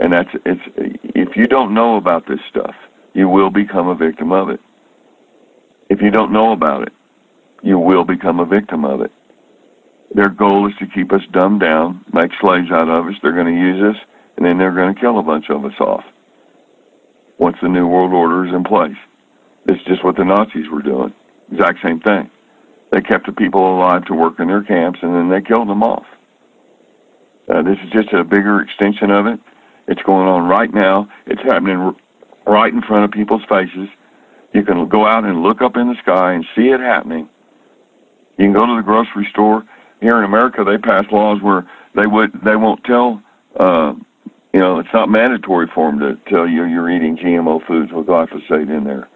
And if you don't know about this stuff, you will become a victim of it. If you don't know about it, you will become a victim of it. Their goal is to keep us dumbed down, make slaves out of us. They're going to use us, and then they're going to kill a bunch of us off once the New World Order is in place. It's just what the Nazis were doing. Exact same thing. They kept the people alive to work in their camps, and then they killed them off. This is just a bigger extension of it. It's going on right now. It's happening right in front of people's faces. You can go out and look up in the sky and see it happening. You can go to the grocery store. Here in America, they pass laws where they won't tell, it's not mandatory for them to tell you you're eating GMO foods with glyphosate in there,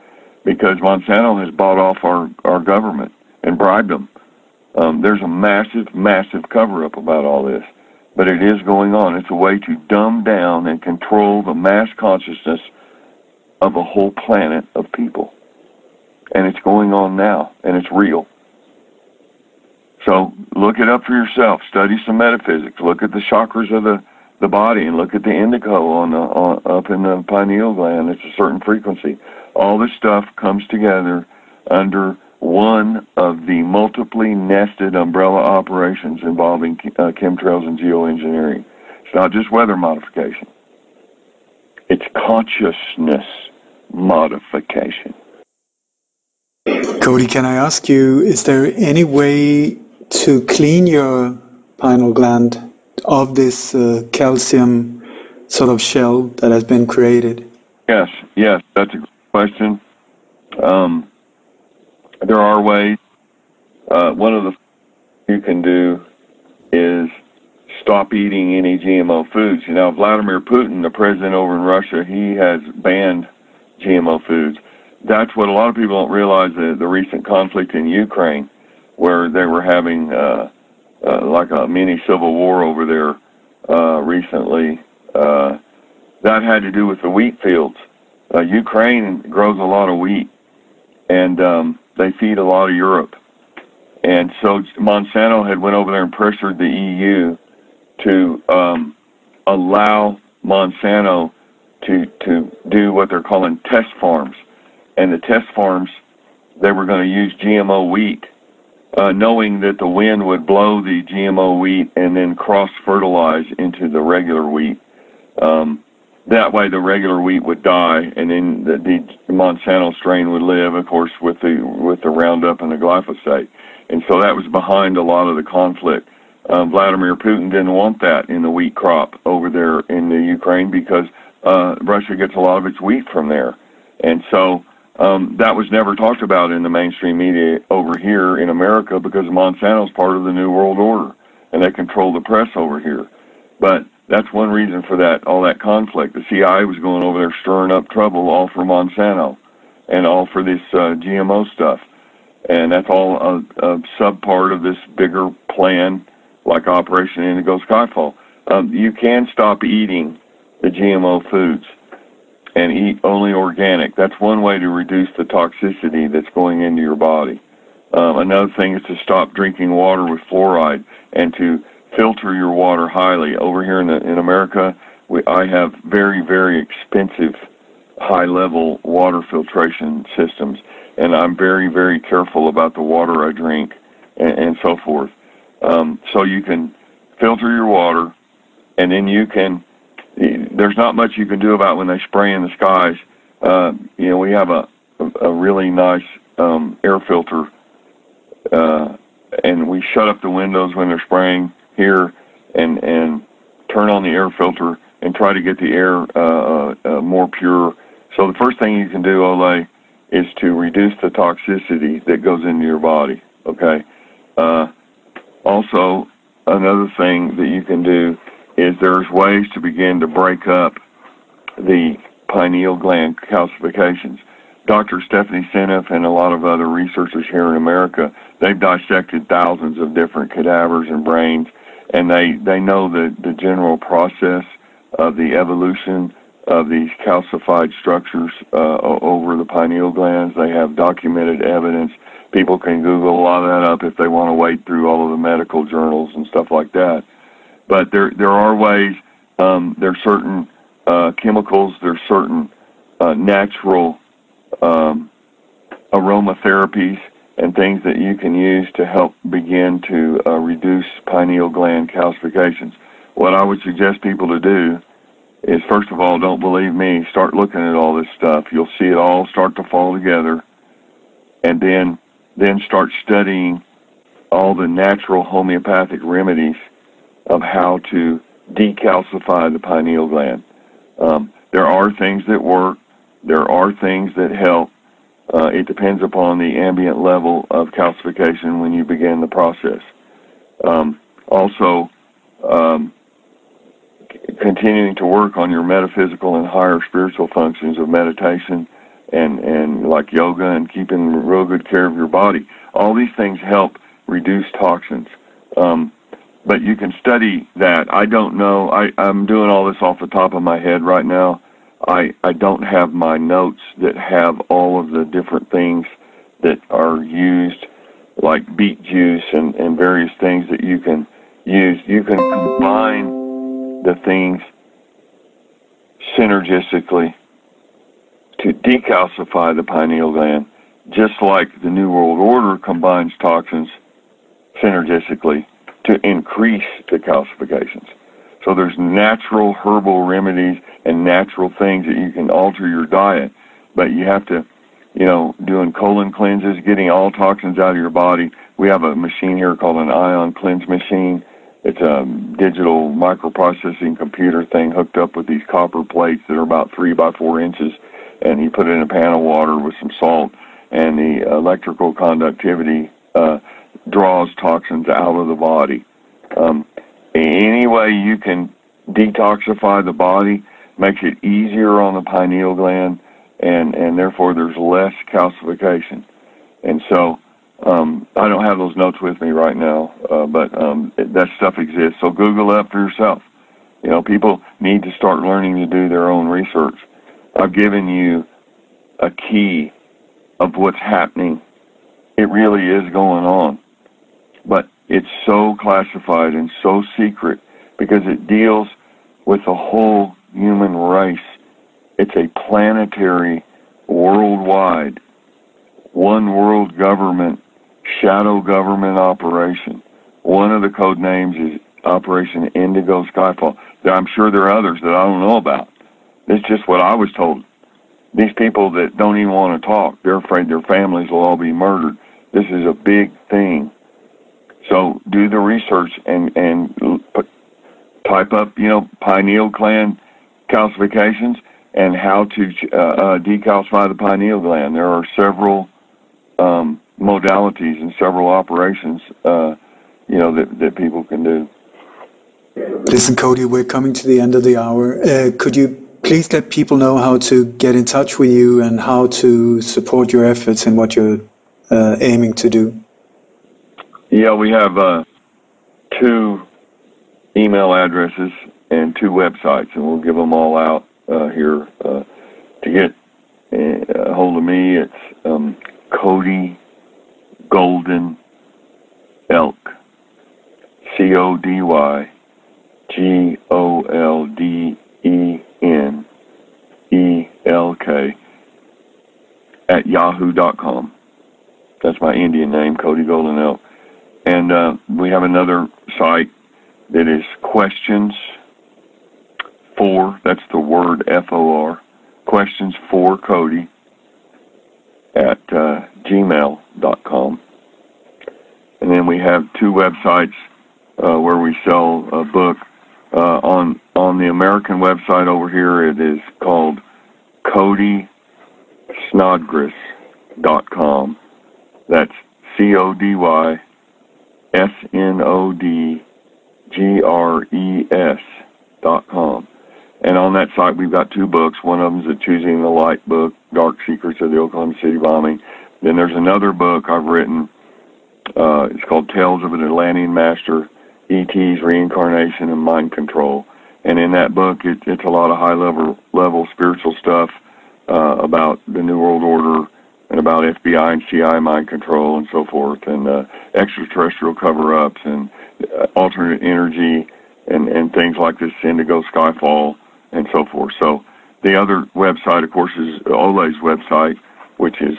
because Monsanto has bought off our government and bribed them. There's a massive, massive cover-up about all this, but it is going on. It's a way to dumb down and control the mass consciousness of a whole planet of people. And it's going on now, and it's real. So look it up for yourself. Study some metaphysics. Look at the chakras of the body, and look at the indigo up in the pineal gland. It's a certain frequency. All this stuff comes together under one of the multiply nested umbrella operations involving chemtrails and geoengineering. It's not just weather modification. It's consciousness modification. Cody, can I ask you, is there any way to clean your pineal gland of this calcium sort of shell that has been created? Yes, that's a good question. There are ways. One of the things you can do is stop eating any GMO foods. Vladimir Putin, the president over in Russia, he has banned GMO foods. That's what a lot of people don't realize, the recent conflict in Ukraine, where they were having like a mini civil war over there recently. That had to do with the wheat fields. Ukraine grows a lot of wheat, and they feed a lot of Europe. And so Monsanto had went over there and pressured the EU to allow Monsanto to do what they're calling test farms. And the test farms, they were going to use GMO wheat, knowing that the wind would blow the GMO wheat and then cross-fertilize into the regular wheat. That way the regular wheat would die, and then the Monsanto strain would live, of course, with the Roundup and the glyphosate. And so that was behind a lot of the conflict. Vladimir Putin didn't want that in the wheat crop over there in the Ukraine because Russia gets a lot of its wheat from there. And so that was never talked about in the mainstream media over here in America because Monsanto's part of the New World Order, and they control the press over here. But that's one reason for that, all that conflict. The CIA was going over there stirring up trouble, all for Monsanto and all for this GMO stuff. And that's all a sub-part of this bigger plan, like Operation Indigo Skyfall. You can stop eating the GMO foods and eat only organic. That's one way to reduce the toxicity that's going into your body. Another thing is to stop drinking water with fluoride and to filter your water highly. Over here in America, I have very, very expensive high-level water filtration systems, and I'm very, very careful about the water I drink and so forth. So you can filter your water, and then you can, there's not much you can do about when they spray in the skies. We have a really nice air filter, and we shut up the windows when they're spraying here and turn on the air filter and try to get the air more pure. So the first thing you can do, Ole, is to reduce the toxicity that goes into your body, okay? Also, another thing that you can do is there's ways to begin to break up the pineal gland calcifications. Dr. Stephanie Seneff and a lot of other researchers here in America, they've dissected thousands of different cadavers and brains, and they know the general process of the evolution of these calcified structures over the pineal glands. They have documented evidence. People can Google a lot of that up if they want to wade through all of the medical journals and stuff like that. But there are ways, there's certain chemicals, there's certain natural aromatherapies and things that you can use to help begin to reduce pineal gland calcifications. What I would suggest people to do is, first of all, don't believe me, start looking at all this stuff. You'll see it all start to fall together, and then start studying all the natural homeopathic remedies of how to decalcify the pineal gland. There are things that work. There are things that help. It depends upon the ambient level of calcification when you begin the process. Also, continuing to work on your metaphysical and higher spiritual functions of meditation and like yoga and keeping real good care of your body. All these things help reduce toxins. But you can study that. I don't know. I'm doing all this off the top of my head right now. I don't have my notes that have all of the different things that are used, like beet juice and various things that you can use. You can combine the things synergistically to decalcify the pineal gland, just like the New World Order combines toxins synergistically to increase the calcifications. So there's natural herbal remedies and natural things that you can alter your diet, but you have to, doing colon cleanses, getting all toxins out of your body. We have a machine here called an ion cleanse machine. It's a digital microprocessing computer thing hooked up with these copper plates that are about 3 by 4 inches, and you put it in a pan of water with some salt, and the electrical conductivity draws toxins out of the body. Any way you can detoxify the body makes it easier on the pineal gland, and therefore there's less calcification. And so I don't have those notes with me right now, but that stuff exists. So Google it up for yourself. People need to start learning to do their own research. I've given you a key of what's happening. It really is going on. But it's so classified and so secret because it deals with the whole human race. It's a planetary, worldwide, one world government, shadow government operation. One of the code names is Operation Indigo Skyfall. I'm sure there are others that I don't know about. It's just what I was told. These people that don't even want to talk, they're afraid their families will all be murdered. This is a big thing. So do the research and type up, pineal gland calcifications and how to decalcify the pineal gland. There are several modalities and several operations, that people can do. Listen, Cody, we're coming to the end of the hour. Could you please let people know how to get in touch with you and how to support your efforts and what you're aiming to do? Yeah, we have 2 email addresses and 2 websites, and we'll give them all out here. To get a hold of me, it's Cody Golden Elk, CodyGoldenElk at yahoo.com. That's my Indian name, Cody Golden Elk. And we have another site that is questions for, that's the word FOR, questions for Cody at gmail.com. And then we have 2 websites where we sell a book. On the American website over here, it is called Cody SNODGRES.com. That's CodySnodgres.com. And on that site, we've got 2 books. One of them is the Choosing the Light book, Dark Secrets of the Oklahoma City Bombing. Then there's another book I've written. It's called Tales of an Atlantean Master, ET's Reincarnation and Mind Control. And in that book, it's a lot of high-level spiritual stuff about the New World Order and about FBI and CIA mind control and so forth, and extraterrestrial cover-ups and alternate energy and things like this Indigo Skyfall and so forth. So the other website, of course, is Ole's website, which is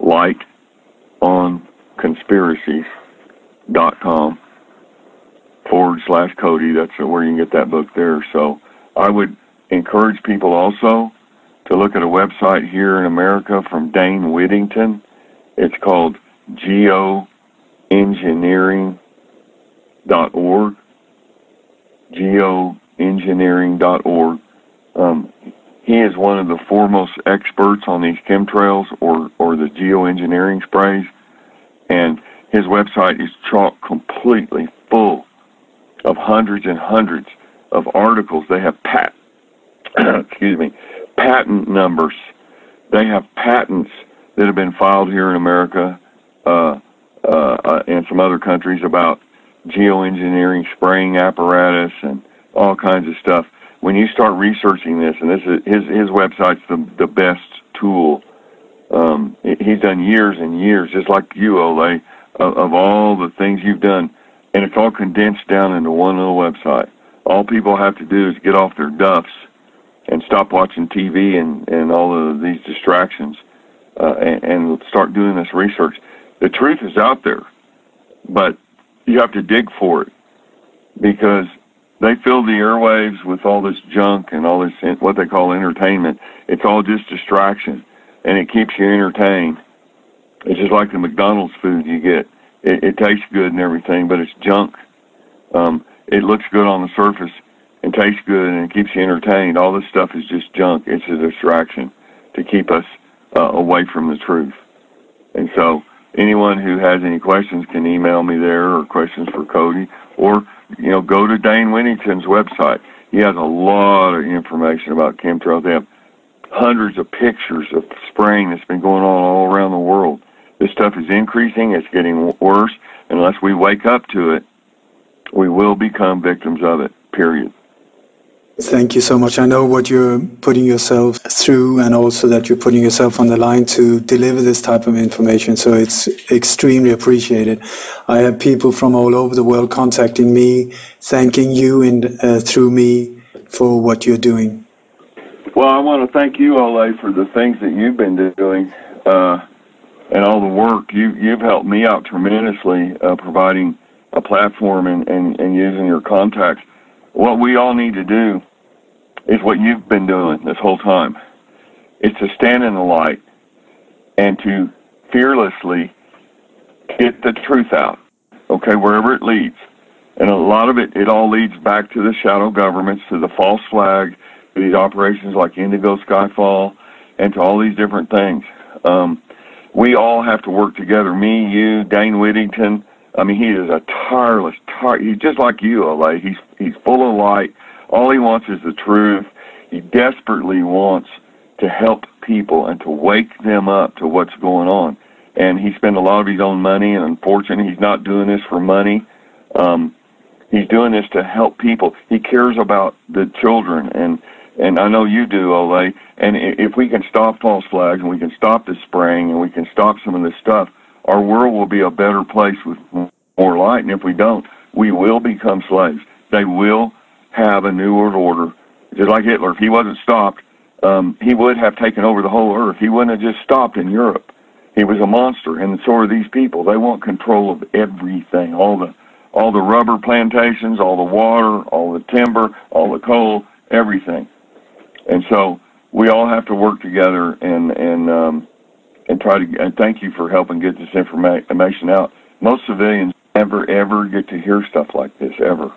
lightonconspiracies.com/Cody. That's where you can get that book there. So I would encourage people also to look at a website here in America from Dane Whittington. It's called geoengineering.org. Geoengineering.org. He is one of the foremost experts on these chemtrails or the geoengineering sprays, and his website is chock completely full of hundreds and hundreds of articles. They have patent numbers. They have patents that have been filed here in America and some other countries about geoengineering spraying apparatus and all kinds of stuff. When you start researching this, and this is his website's the best tool. He's done years and years, just like you, Ole, of all the things you've done, and it's all condensed down into one little website. All people have to do is get off their duffs and stop watching TV and all of these distractions and start doing this research. The truth is out there, but you have to dig for it because they fill the airwaves with all this junk and all this, what they call entertainment. It's all just distraction, and it keeps you entertained. It's just like the McDonald's food you get. It tastes good and everything, but it's junk. It looks good on the surface and tastes good and it keeps you entertained. All this stuff is just junk. It's a distraction to keep us away from the truth. And so anyone who has any questions can email me there, or questions for Cody, or go to Dane Whittington's website. He has a lot of information about chemtrails. They have hundreds of pictures of spraying that's been going on all around the world. This stuff is increasing. It's getting worse. Unless we wake up to it, we will become victims of it, period. Thank you so much. I know what you're putting yourself through, and also that you're putting yourself on the line to deliver this type of information, so it's extremely appreciated. I have people from all over the world contacting me, thanking you and through me for what you're doing. Well, I want to thank you, Ole, for the things that you've been doing and all the work. You've helped me out tremendously, providing a platform and using your contacts. What we all need to do is what you've been doing this whole time. It's to stand in the light and to fearlessly get the truth out, okay, wherever it leads. And a lot of it all leads back to the shadow governments, to the false flag, to these operations like Indigo Skyfall, and to all these different things. We all have to work together. Me, you, Dane Whittington. I mean, he is a tireless, he's just like you, Ole. He's full of light. All he wants is the truth. He desperately wants to help people and to wake them up to what's going on. And he spent a lot of his own money, and unfortunately, he's not doing this for money. He's doing this to help people. He cares about the children, and I know you do, Ole. And if we can stop false flags, and we can stop the spraying, and we can stop some of this stuff, our world will be a better place with more light. And if we don't, we will become slaves. They will have a new world order. Just like Hitler, if he wasn't stopped, he would have taken over the whole earth. He wouldn't have just stopped in Europe. He was a monster, and so are these people. They want control of everything, all the rubber plantations, all the water, all the timber, all the coal, everything. And so we all have to work together and try to. And thank you for helping get this information out. Most civilians never ever get to hear stuff like this ever.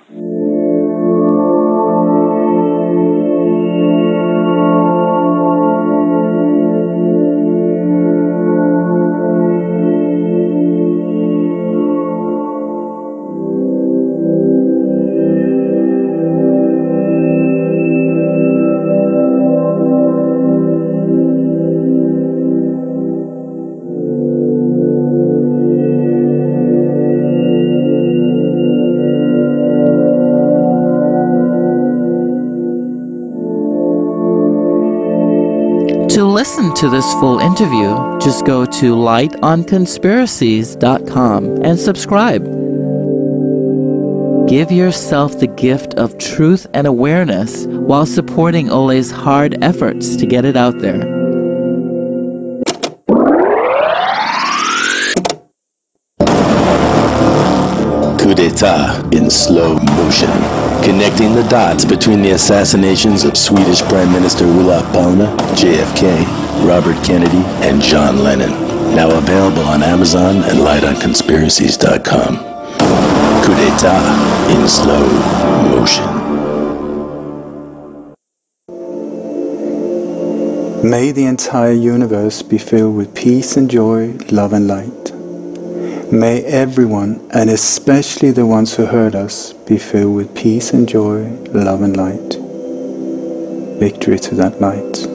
To listen to this full interview, just go to lightonconspiracies.com and subscribe. Give yourself the gift of truth and awareness while supporting Ole's hard efforts to get it out there. Coup d'etat in slow motion, connecting the dots between the assassinations of Swedish Prime Minister Olof Palme, JFK, Robert Kennedy, and John Lennon. Now available on Amazon and lightonconspiracies.com. Coup d'etat in slow motion. May the entire universe be filled with peace and joy, love and light. May everyone, and especially the ones who hurt us, be filled with peace and joy, love and light. Victory to that light.